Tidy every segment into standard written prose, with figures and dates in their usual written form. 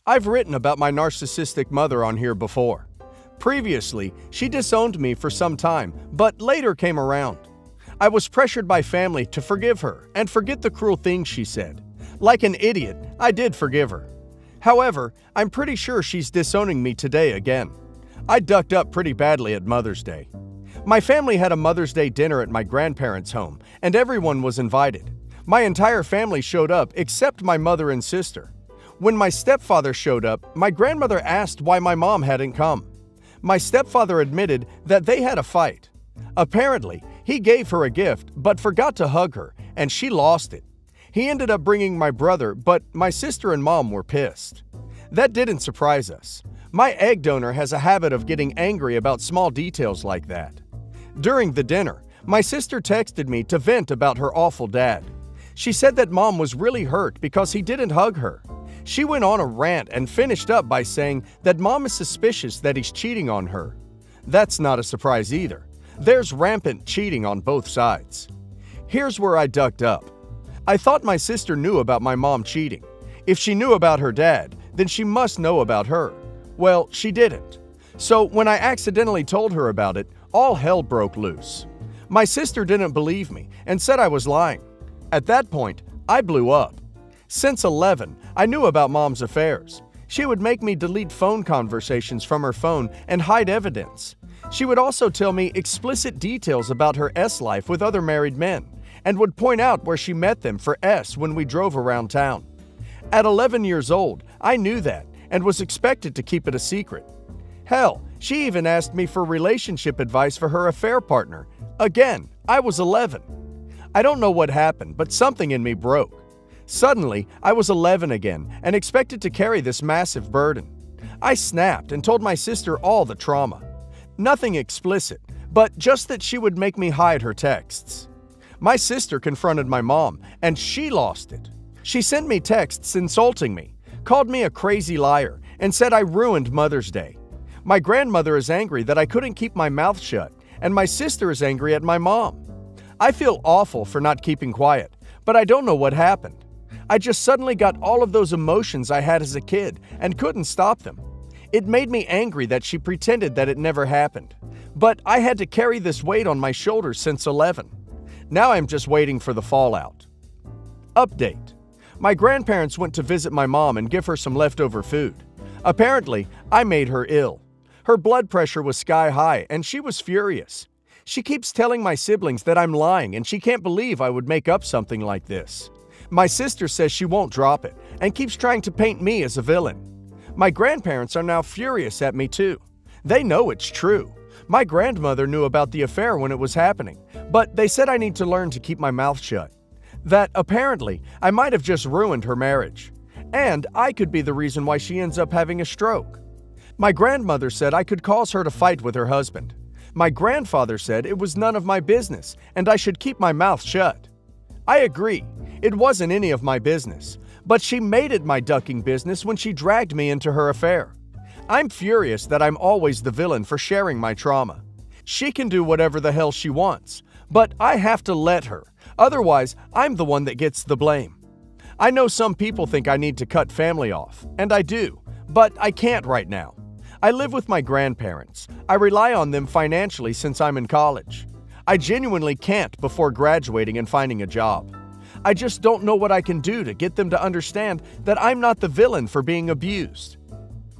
I've written about my narcissistic mother on here before. Previously, she disowned me for some time, but later came around. I was pressured by family to forgive her and forget the cruel things she said. Like an idiot, I did forgive her. However, I'm pretty sure she's disowning me today again. I ducked up pretty badly at Mother's Day. My family had a Mother's Day dinner at my grandparents' home, and everyone was invited. My entire family showed up except my mother and sister. When my stepfather showed up, my grandmother asked why my mom hadn't come. My stepfather admitted that they had a fight. Apparently, he gave her a gift but forgot to hug her, and she lost it. He ended up bringing my brother, but my sister and mom were pissed. That didn't surprise us. My egg donor has a habit of getting angry about small details like that. During the dinner, my sister texted me to vent about her awful dad. She said that mom was really hurt because he didn't hug her. She went on a rant and finished up by saying that mom is suspicious that he's cheating on her. That's not a surprise either. There's rampant cheating on both sides. Here's where I ducked up. I thought my sister knew about my mom cheating. If she knew about her dad, then she must know about her. Well, she didn't. So when I accidentally told her about it, all hell broke loose. My sister didn't believe me and said I was lying. At that point, I blew up. Since 11, I knew about mom's affairs. She would make me delete phone conversations from her phone and hide evidence. She would also tell me explicit details about her life with other married men, and would point out where she met them for when we drove around town. At 11 years old, I knew that and was expected to keep it a secret. Hell, she even asked me for relationship advice for her affair partner. Again, I was 11. I don't know what happened, but something in me broke. Suddenly, I was 11 again and expected to carry this massive burden. I snapped and told my sister all the trauma. Nothing explicit, but just that she would make me hide her texts. My sister confronted my mom, and she lost it. She sent me texts insulting me, called me a crazy liar, and said I ruined Mother's Day. My grandmother is angry that I couldn't keep my mouth shut, and my sister is angry at my mom. I feel awful for not keeping quiet, but I don't know what happened. I just suddenly got all of those emotions I had as a kid and couldn't stop them. It made me angry that she pretended that it never happened, but I had to carry this weight on my shoulders since 11. Now I'm just waiting for the fallout. Update. My grandparents went to visit my mom and give her some leftover food. Apparently, I made her ill. Her blood pressure was sky high and she was furious. She keeps telling my siblings that I'm lying and she can't believe I would make up something like this. My sister says she won't drop it and keeps trying to paint me as a villain. My grandparents are now furious at me too. They know it's true. My grandmother knew about the affair when it was happening, but they said I need to learn to keep my mouth shut. That apparently I might have just ruined her marriage. And I could be the reason why she ends up having a stroke. My grandmother said I could cause her to fight with her husband. My grandfather said it was none of my business and I should keep my mouth shut. I agree, it wasn't any of my business, but she made it my ducking business when she dragged me into her affair. I'm furious that I'm always the villain for sharing my trauma. She can do whatever the hell she wants, but I have to let her. Otherwise, I'm the one that gets the blame. I know some people think I need to cut family off, and I do, but I can't right now. I live with my grandparents. I rely on them financially since I'm in college. I genuinely can't before graduating and finding a job. I just don't know what I can do to get them to understand that I'm not the villain for being abused.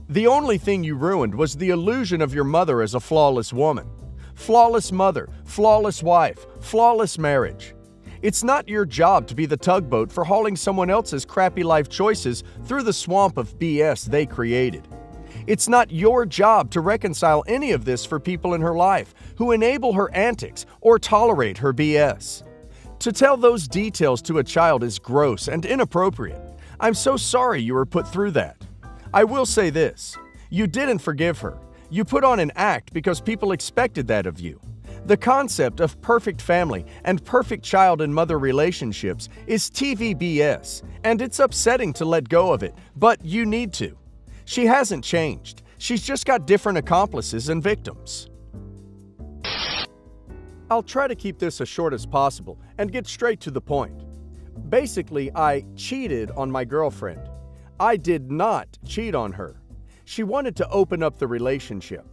The only thing you ruined was the illusion of your mother as a flawless woman. Flawless mother, flawless wife, flawless marriage. It's not your job to be the tugboat for hauling someone else's crappy life choices through the swamp of BS they created. It's not your job to reconcile any of this for people in her life who enable her antics or tolerate her BS. To tell those details to a child is gross and inappropriate. I'm so sorry you were put through that. I will say this, you didn't forgive her. You put on an act because people expected that of you. The concept of perfect family and perfect child and mother relationships is TV BS, and it's upsetting to let go of it, but you need to. She hasn't changed. She's just got different accomplices and victims. I'll try to keep this as short as possible and get straight to the point. Basically, I cheated on my girlfriend. I did not cheat on her. She wanted to open up the relationship.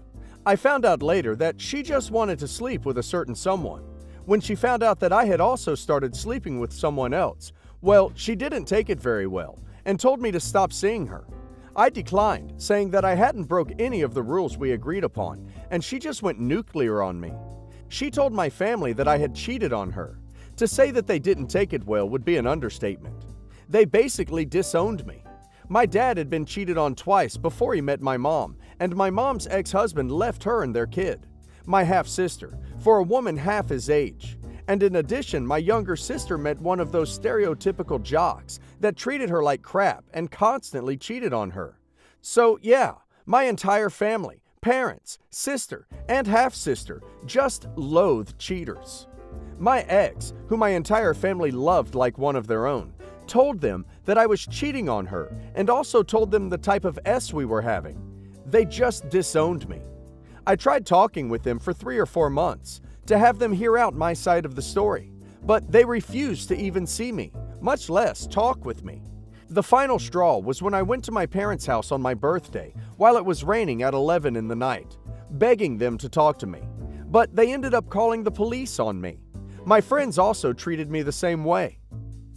I found out later that she just wanted to sleep with a certain someone. When she found out that I had also started sleeping with someone else, well, she didn't take it very well and told me to stop seeing her. I declined, saying that I hadn't broke any of the rules we agreed upon, and she just went nuclear on me. She told my family that I had cheated on her. To say that they didn't take it well would be an understatement. They basically disowned me. My dad had been cheated on twice before he met my mom, and my mom's ex-husband left her and their kid, my half-sister, for a woman half his age. And in addition, my younger sister met one of those stereotypical jocks that treated her like crap and constantly cheated on her. So yeah, my entire family, parents, sister, and half-sister just loathed cheaters. My ex, who my entire family loved like one of their own, told them that I was cheating on her and also told them the type of S we were having. They just disowned me. I tried talking with them for 3 or 4 months to have them hear out my side of the story, but they refused to even see me, much less talk with me. The final straw was when I went to my parents' house on my birthday while it was raining at 11 in the night, begging them to talk to me, but they ended up calling the police on me. My friends also treated me the same way.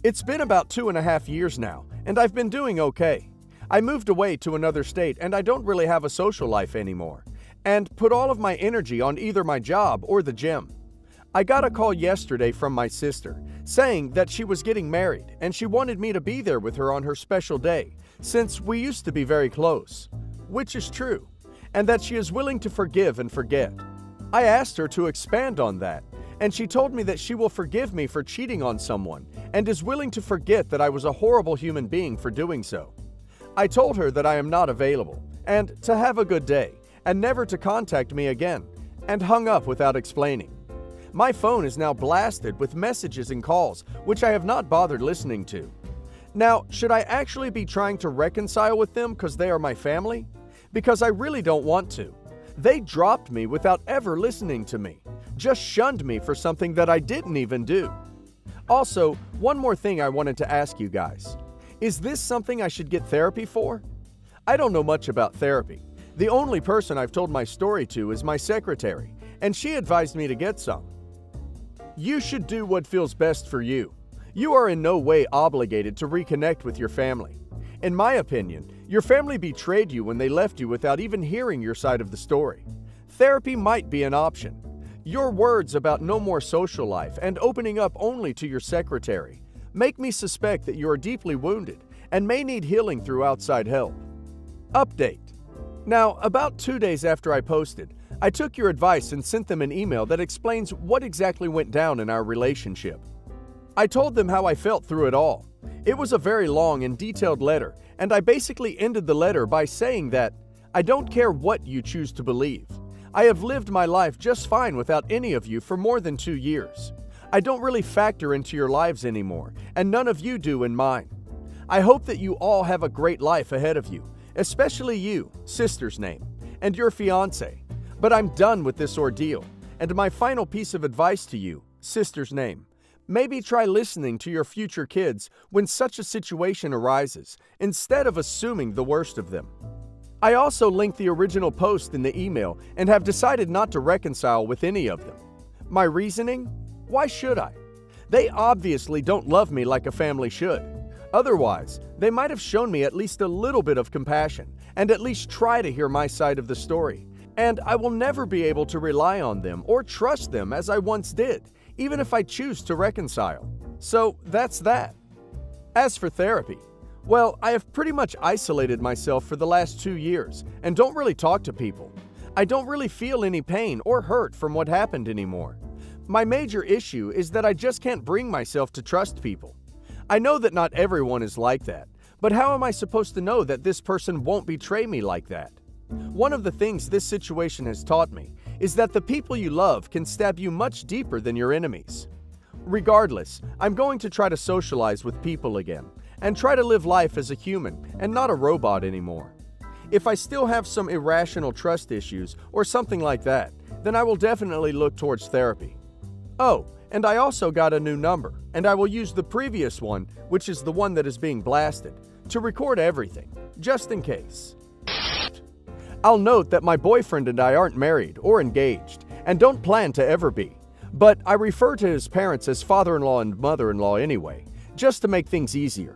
It's been about 2.5 years now, and I've been doing okay. I moved away to another state and I don't really have a social life anymore, and put all of my energy on either my job or the gym. I got a call yesterday from my sister saying that she was getting married and she wanted me to be there with her on her special day since we used to be very close, which is true, and that she is willing to forgive and forget. I asked her to expand on that, and she told me that she will forgive me for cheating on someone and is willing to forget that I was a horrible human being for doing so. I told her that I am not available and to have a good day and never to contact me again, and hung up without explaining. My phone is now blasted with messages and calls, which I have not bothered listening to. Now, should I actually be trying to reconcile with them because they are my family? Because I really don't want to. They dropped me without ever listening to me, just shunned me for something that I didn't even do. Also, one more thing I wanted to ask you guys. Is this something I should get therapy for? I don't know much about therapy. The only person I've told my story to is my secretary, and she advised me to get some. You should do what feels best for you. You are in no way obligated to reconnect with your family. In my opinion, your family betrayed you when they left you without even hearing your side of the story. Therapy might be an option. Your words about no more social life and opening up only to your secretary make me suspect that you are deeply wounded and may need healing through outside help. Update. Now, about 2 days after I posted, I took your advice and sent them an email that explains what exactly went down in our relationship. I told them how I felt through it all. It was a very long and detailed letter, and I basically ended the letter by saying that I don't care what you choose to believe. I have lived my life just fine without any of you for more than 2 years. I don't really factor into your lives anymore, and none of you do in mine. I hope that you all have a great life ahead of you, especially you, sister's name, and your fiancé. But I'm done with this ordeal, and my final piece of advice to you, sister's name, maybe try listening to your future kids when such a situation arises, instead of assuming the worst of them. I also linked the original post in the email and have decided not to reconcile with any of them. My reasoning? Why should I? They obviously don't love me like a family should. Otherwise, they might have shown me at least a little bit of compassion and at least try to hear my side of the story. And I will never be able to rely on them or trust them as I once did, even if I choose to reconcile. So that's that. As for therapy, well, I have pretty much isolated myself for the last 2 years and don't really talk to people. I don't really feel any pain or hurt from what happened anymore. My major issue is that I just can't bring myself to trust people. I know that not everyone is like that, but how am I supposed to know that this person won't betray me like that? One of the things this situation has taught me is that the people you love can stab you much deeper than your enemies. Regardless, I'm going to try to socialize with people again and try to live life as a human and not a robot anymore. If I still have some irrational trust issues or something like that, then I will definitely look towards therapy. Oh, and I also got a new number, and I will use the previous one, which is the one that is being blasted, to record everything, just in case. I'll note that my boyfriend and I aren't married or engaged, and don't plan to ever be, but I refer to his parents as father-in-law and mother-in-law anyway, just to make things easier.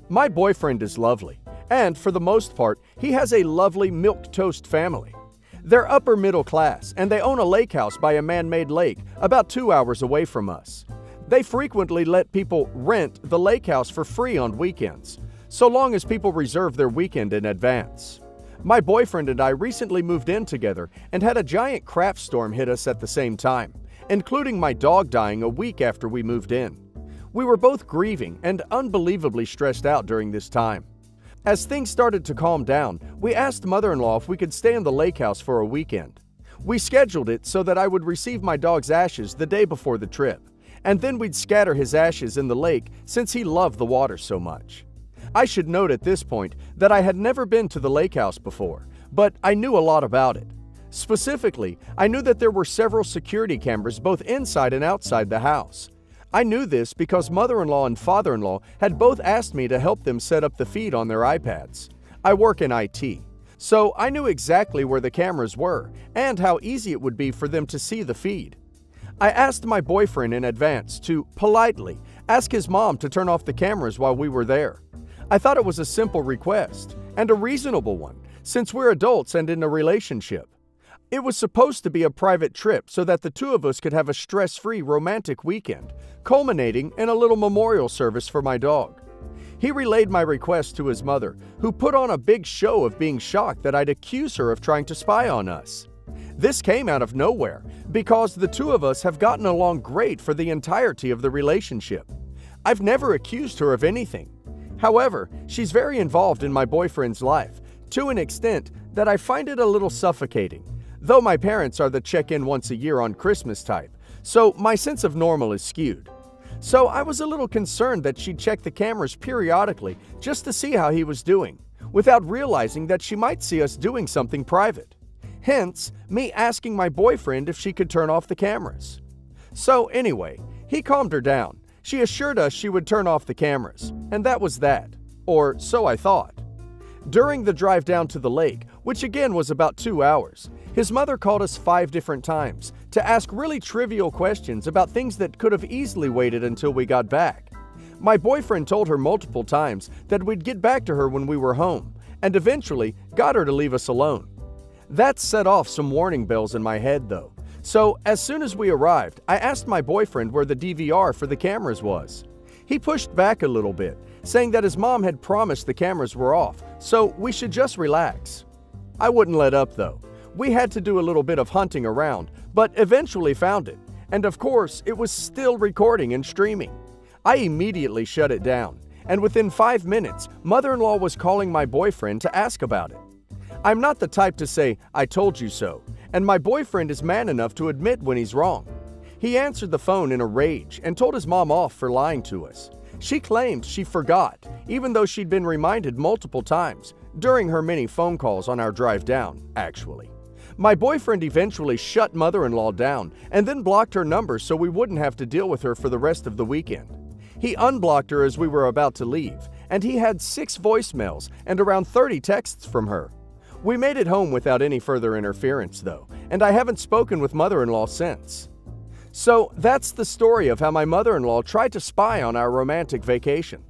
My boyfriend is lovely, and for the most part, he has a lovely milquetoast family. They're upper middle class, and they own a lake house by a man-made lake about 2 hours away from us. They frequently let people rent the lake house for free on weekends, so long as people reserve their weekend in advance. My boyfriend and I recently moved in together and had a giant crap storm hit us at the same time, including my dog dying a week after we moved in. We were both grieving and unbelievably stressed out during this time. As things started to calm down, we asked mother-in-law if we could stay in the lake house for a weekend. We scheduled it so that I would receive my dog's ashes the day before the trip, and then we'd scatter his ashes in the lake since he loved the water so much. I should note at this point that I had never been to the lake house before, but I knew a lot about it. Specifically, I knew that there were several security cameras both inside and outside the house. I knew this because mother-in-law and father-in-law had both asked me to help them set up the feed on their iPads. I work in IT, so I knew exactly where the cameras were and how easy it would be for them to see the feed. I asked my boyfriend in advance to politely ask his mom to turn off the cameras while we were there. I thought it was a simple request, and a reasonable one, since we're adults and in a relationship. It was supposed to be a private trip so that the two of us could have a stress-free romantic weekend, culminating in a little memorial service for my dog. He relayed my request to his mother, who put on a big show of being shocked that I'd accuse her of trying to spy on us. This came out of nowhere, because the two of us have gotten along great for the entirety of the relationship. I've never accused her of anything. However, she's very involved in my boyfriend's life, to an extent that I find it a little suffocating, though my parents are the check-in once a year on Christmas type, so my sense of normal is skewed. So I was a little concerned that she'd check the cameras periodically just to see how he was doing, without realizing that she might see us doing something private. Hence, me asking my boyfriend if she could turn off the cameras. So anyway, he calmed her down. She assured us she would turn off the cameras, and that was that. Or so I thought. During the drive down to the lake, which again was about 2 hours, his mother called us 5 different times to ask really trivial questions about things that could have easily waited until we got back. My boyfriend told her multiple times that we'd get back to her when we were home, and eventually got her to leave us alone. That set off some warning bells in my head though. So, as soon as we arrived, I asked my boyfriend where the DVR for the cameras was. He pushed back a little bit, saying that his mom had promised the cameras were off, so we should just relax. I wouldn't let up though. We had to do a little bit of hunting around, but eventually found it, and of course, it was still recording and streaming. I immediately shut it down, and within 5 minutes, mother-in-law was calling my boyfriend to ask about it. I'm not the type to say, "I told you so," and my boyfriend is man enough to admit when he's wrong. He answered the phone in a rage and told his mom off for lying to us. She claimed she forgot, even though she'd been reminded multiple times during her many phone calls on our drive down, actually. My boyfriend eventually shut mother-in-law down and then blocked her number so we wouldn't have to deal with her for the rest of the weekend. He unblocked her as we were about to leave, and he had 6 voicemails and around 30 texts from her. We made it home without any further interference, though, and I haven't spoken with mother-in-law since. So that's the story of how my mother-in-law tried to spy on our romantic vacation.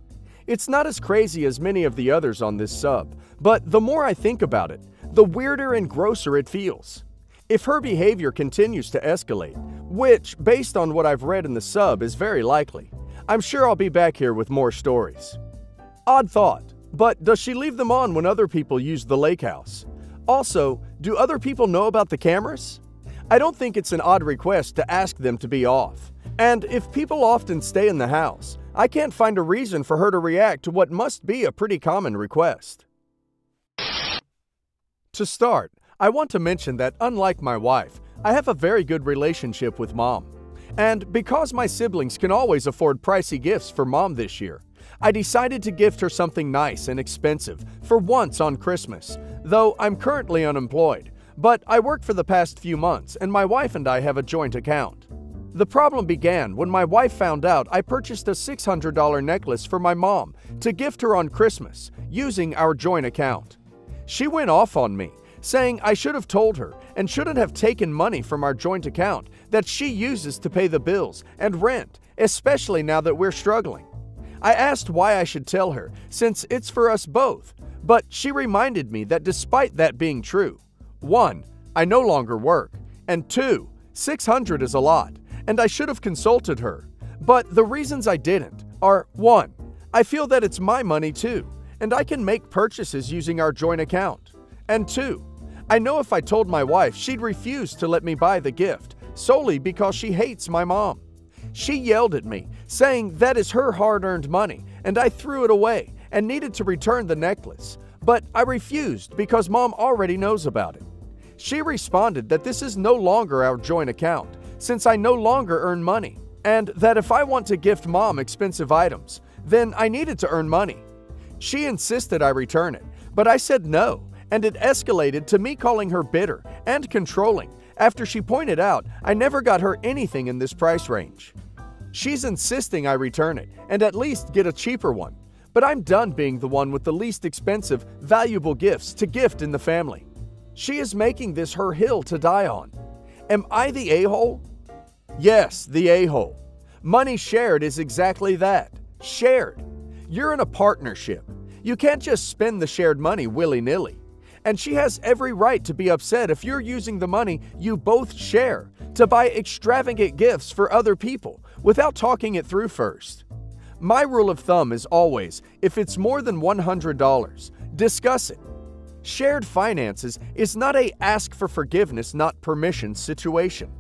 It's not as crazy as many of the others on this sub, but the more I think about it, the weirder and grosser it feels. If her behavior continues to escalate, which, based on what I've read in the sub, is very likely, I'm sure I'll be back here with more stories. Odd thought, but does she leave them on when other people use the lake house? Also, do other people know about the cameras? I don't think it's an odd request to ask them to be off. And if people often stay in the house, I can't find a reason for her to react to what must be a pretty common request. To start, I want to mention that unlike my wife, I have a very good relationship with Mom. And because my siblings can always afford pricey gifts for Mom this year, I decided to gift her something nice and expensive for once on Christmas, though I'm currently unemployed. But I worked for the past few months and my wife and I have a joint account. The problem began when my wife found out I purchased a $600 necklace for my mom to gift her on Christmas using our joint account. She went off on me, saying I should have told her and shouldn't have taken money from our joint account that she uses to pay the bills and rent, especially now that we're struggling. I asked why I should tell her, since it's for us both, but she reminded me that despite that being true, 1. I no longer work, and 2. $600 is a lot, and I should have consulted her. But the reasons I didn't are 1. I feel that it's my money too, and I can make purchases using our joint account. And 2. I know if I told my wife, she'd refuse to let me buy the gift, solely because she hates my mom. She yelled at me, saying that is her hard-earned money, and I threw it away and needed to return the necklace. But I refused because mom already knows about it. She responded that this is no longer our joint account, since I no longer earn money, and that if I want to gift mom expensive items, then I needed to earn money. She insisted I return it, but I said no, and it escalated to me calling her bitter and controlling after she pointed out I never got her anything in this price range. She's insisting I return it and at least get a cheaper one, but I'm done being the one with the least expensive, valuable gifts to gift in the family. She is making this her hill to die on. Am I the a-hole? Yes, the a-hole. Money shared is exactly that. Shared. You're in a partnership. You can't just spend the shared money willy-nilly. And she has every right to be upset if you're using the money you both share to buy extravagant gifts for other people without talking it through first. My rule of thumb is always, if it's more than $100, discuss it. Shared finances is not a ask for forgiveness, not permission situation.